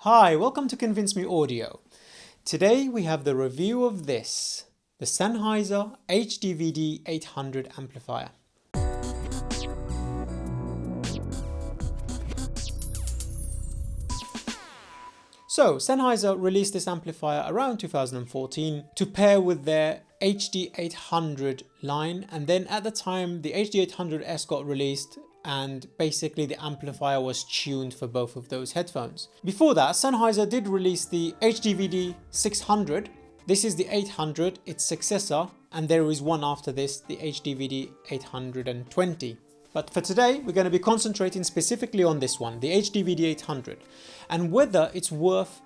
Hi, welcome to ConvinceMeAudio. Today we have the review of this, the Sennheiser HDVD800 amplifier. So, Sennheiser released this amplifier around 2014 to pair with their HD800 line, and then at the time the HD800S got released and basically the amplifier was tuned for both of those headphones. Before that, Sennheiser did release the HDVD600. This is the 800, its successor, and there is one after this, the HDVD820. But for today, we're going to be concentrating specifically on this one, the HDVD800, and whether it's worth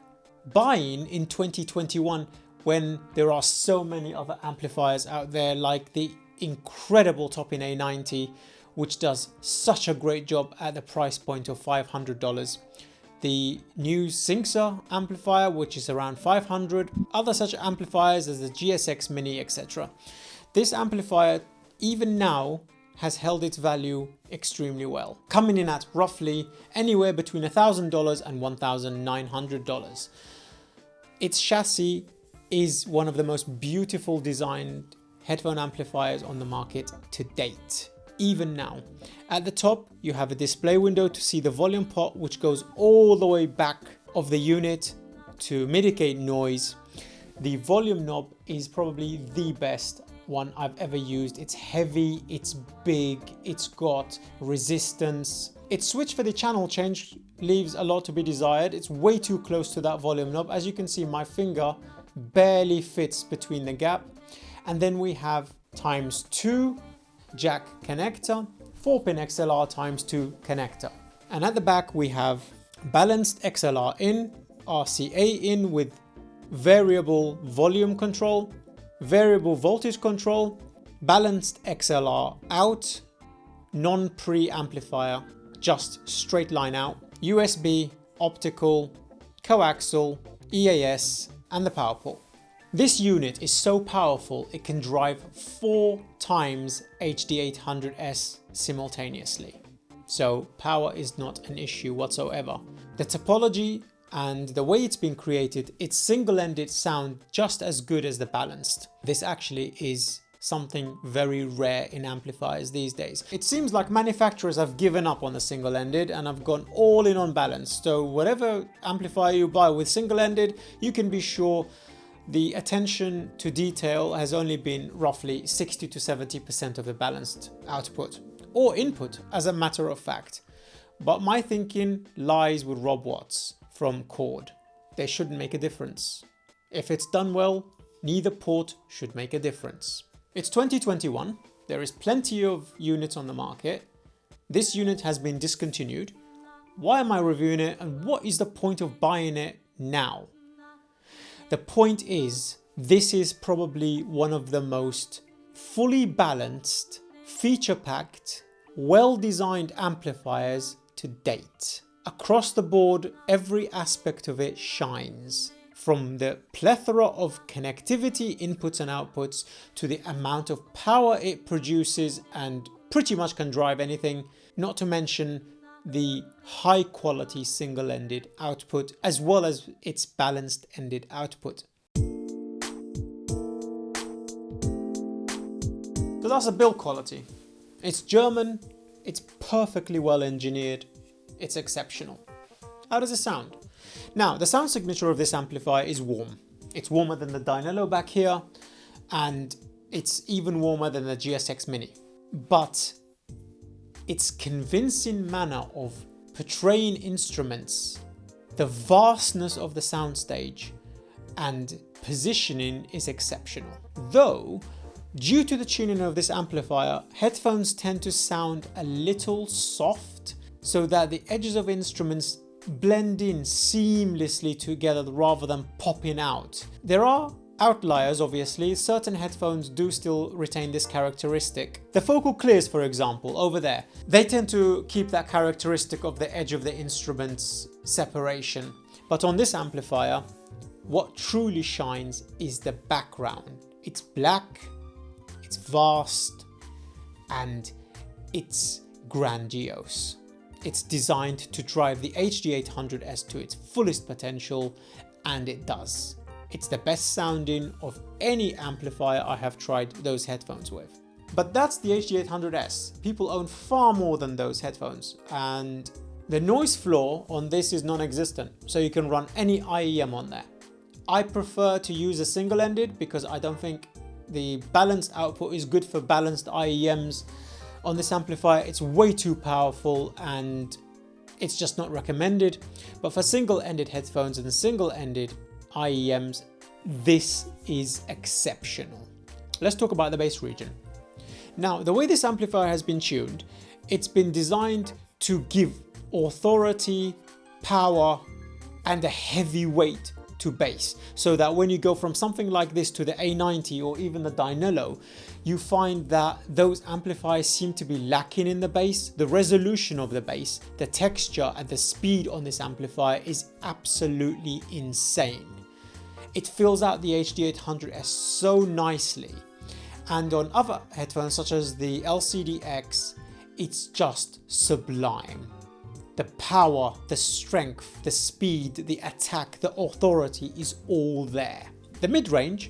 buying in 2021 when there are so many other amplifiers out there like the incredible Top-In A90, which does such a great job at the price point of $500. The new Sennheiser amplifier, which is around $500, other such amplifiers as the GSX Mini, etc. This amplifier, even now, has held its value extremely well, coming in at roughly anywhere between $1,000 and $1,900. Its chassis is one of the most beautiful designed headphone amplifiers on the market to date. Even now. At the top, you have a display window to see the volume pot, which goes all the way back of the unit to mitigate noise. The volume knob is probably the best one I've ever used. It's heavy, it's big, it's got resistance. Its switch for the channel change leaves a lot to be desired. It's way too close to that volume knob. As you can see, my finger barely fits between the gap. And then we have ×2 jack connector, 4-pin XLR ×2 connector. And at the back we have balanced XLR in, RCA in with variable volume control, variable voltage control, balanced XLR out, non-pre amplifier, just straight line out, USB, optical, coaxial, EAS, and the power port. This unit is so powerful it can drive 4 times HD800S simultaneously. So power is not an issue whatsoever. The topology and the way it's been created, its single-ended sound just as good as the balanced. This actually is something very rare in amplifiers these days. It seems like manufacturers have given up on the single-ended and have gone all in on balanced. So whatever amplifier you buy with single-ended, you can be sure the attention to detail has only been roughly 60 to 70% of the balanced output or input, as a matter of fact. But my thinking lies with Rob Watts from Chord. They shouldn't make a difference. If it's done well, neither port should make a difference. It's 2021. There is plenty of units on the market. This unit has been discontinued. Why am I reviewing it, and what is the point of buying it now? The point is, this is probably one of the most fully balanced, feature-packed, well-designed amplifiers to date. Across the board, every aspect of it shines. From the plethora of connectivity inputs and outputs to the amount of power it produces and pretty much can drive anything, not to mention the high quality single-ended output as well as its balanced ended output. So that's the build quality. It's German, it's perfectly well engineered, it's exceptional. How does it sound? Now, the sound signature of this amplifier is warm. It's warmer than the Dinello back here, and it's even warmer than the GSX Mini. But its convincing manner of portraying instruments, the vastness of the soundstage, and positioning is exceptional. Though, due to the tuning of this amplifier, headphones tend to sound a little soft so that the edges of instruments blend in seamlessly together rather than popping out. There are outliers, obviously. Certain headphones do still retain this characteristic. The focal clears, for example, over there, they tend to keep that characteristic of the edge of the instrument's separation. But on this amplifier, what truly shines is the background. It's black, it's vast, and it's grandiose. it's designed to drive the HD800S to its fullest potential, and it does. It's the best sounding of any amplifier I have tried those headphones with. But that's the HD800S. People own far more than those headphones, and the noise floor on this is non-existent, so you can run any IEM on there. I prefer to use a single-ended because I don't think the balanced output is good for balanced IEMs. On this amplifier, it's way too powerful and it's just not recommended. But for single-ended headphones and single-ended IEMs, this is exceptional. Let's talk about the bass region. Now, the way this amplifier has been tuned, it's been designed to give authority, power, and a heavy weight to bass, so that when you go from something like this to the A90 or even the Dinello, you find that those amplifiers seem to be lacking in the bass. The resolution of the bass, the texture and the speed on this amplifier is absolutely insane. It fills out the HD800S so nicely, and on other headphones such as the LCD-X, it's just sublime. The power, the strength, the speed, the attack, the authority is all there. The mid-range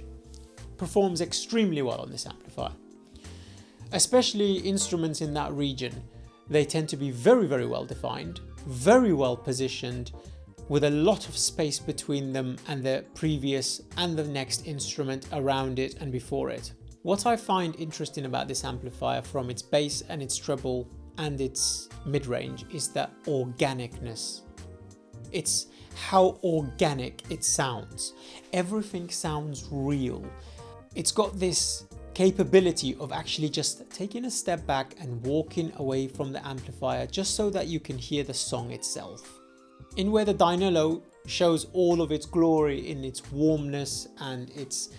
performs extremely well on this amplifier. Especially instruments in that region, they tend to be very, very well defined, very well positioned, with a lot of space between them and the previous and the next instrument around it and before it. What I find interesting about this amplifier, from its bass and its treble and its mid-range, is that organicness. It's how organic it sounds. Everything sounds real. It's got this capability of actually just taking a step back and walking away from the amplifier just so that you can hear the song itself. In where the Dinello shows all of its glory in its warmness and its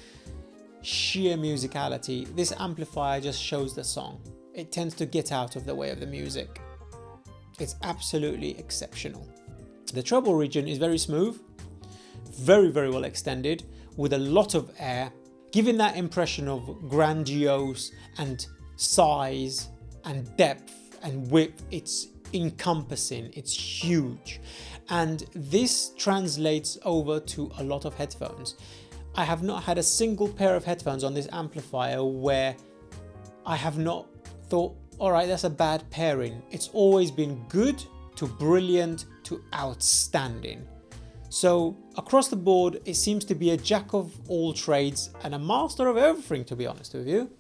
sheer musicality, this amplifier just shows the song. It tends to get out of the way of the music. It's absolutely exceptional. The treble region is very smooth, very, very well extended, with a lot of air, giving that impression of grandiose and size and depth and width. It's encompassing, it's huge. And this translates over to a lot of headphones. I have not had a single pair of headphones on this amplifier where I have not thought, all right, that's a bad pairing. It's always been good to brilliant to outstanding. So across the board, it seems to be a jack of all trades and a master of everything, to be honest with you.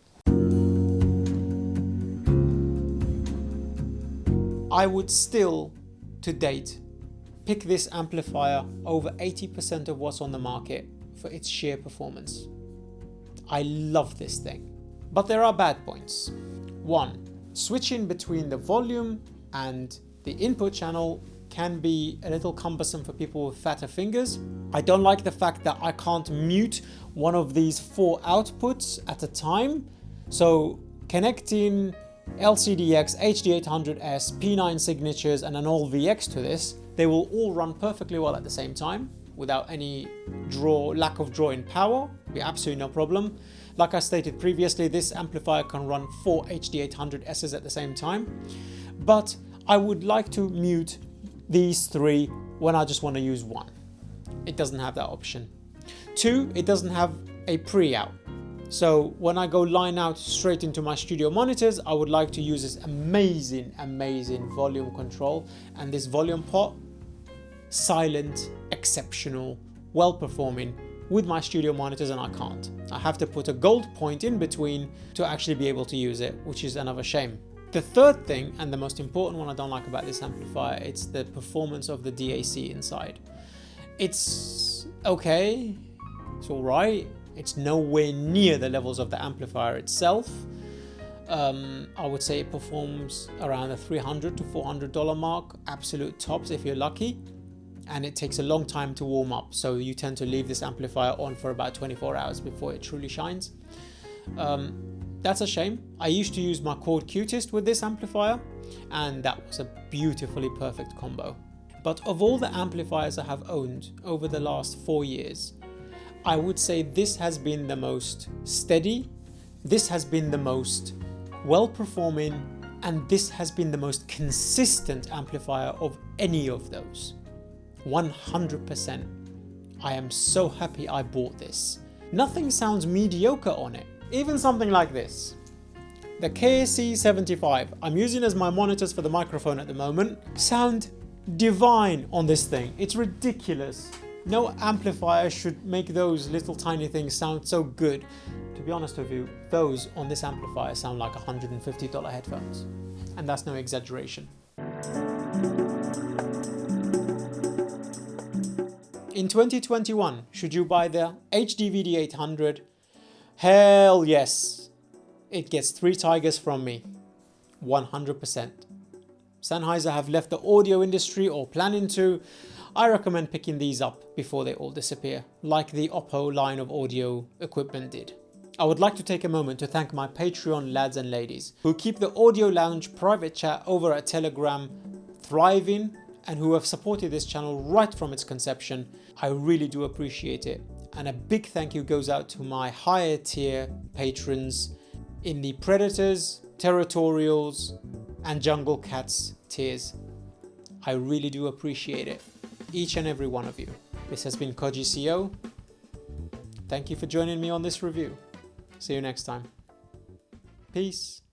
I would still, to date, pick this amplifier over 80% of what's on the market for its sheer performance. I love this thing. But there are bad points. 1. Switching between the volume and the input channel can be a little cumbersome for people with fatter fingers. I don't like the fact that I can't mute one of these 4 outputs at a time. So connecting LCD-X, HD800S, P9 signatures and an all VX to this, they will all run perfectly well at the same time without any lack of draw in power. Be absolutely no problem. Like I stated previously, this amplifier can run 4 HD800Ss at the same time, but I would like to mute these 3 when I just want to use one. It doesn't have that option. 2, it doesn't have a pre-out. So when I go line out straight into my studio monitors, I would like to use this amazing volume control, and this volume pot, silent, exceptional, well-performing with my studio monitors, and I can't. I have to put a gold point in between to actually be able to use it, which is another shame. The third thing, and the most important one I don't like about this amplifier, it's the performance of the DAC inside. It's okay, it's alright, it's nowhere near the levels of the amplifier itself. I would say it performs around the $300 to $400 mark, absolute tops if you're lucky. And it takes a long time to warm up, so you tend to leave this amplifier on for about 24 hours before it truly shines. That's a shame. I used to use my Chord Cutest with this amplifier, and that was a beautifully perfect combo. But of all the amplifiers I have owned over the last 4 years, I would say this has been the most steady, this has been the most well-performing, And this has been the most consistent amplifier of any of those. 100%. I am so happy I bought this. Nothing sounds mediocre on it. Even something like this. The KC75, I'm using as my monitors for the microphone at the moment, sound divine on this thing. It's ridiculous. No amplifier should make those little tiny things sound so good. To be honest with you, those on this amplifier sound like $150 headphones. And that's no exaggeration. In 2021, should you buy the HDVD800? Hell yes. It gets 3 tigers from me. 100%. Sennheiser have left the audio industry or planning to. I recommend picking these up before they all disappear, like the Oppo line of audio equipment did. I would like to take a moment to thank my Patreon lads and ladies who keep the Audio Lounge private chat over at Telegram thriving and who have supported this channel right from its conception. I really do appreciate it. And a big thank you goes out to my higher tier patrons in the Predators, Territorials and Jungle Cats tiers. I really do appreciate it. Each and every one of you. This has been Koji CO. Thank you for joining me on this review. See you next time. Peace.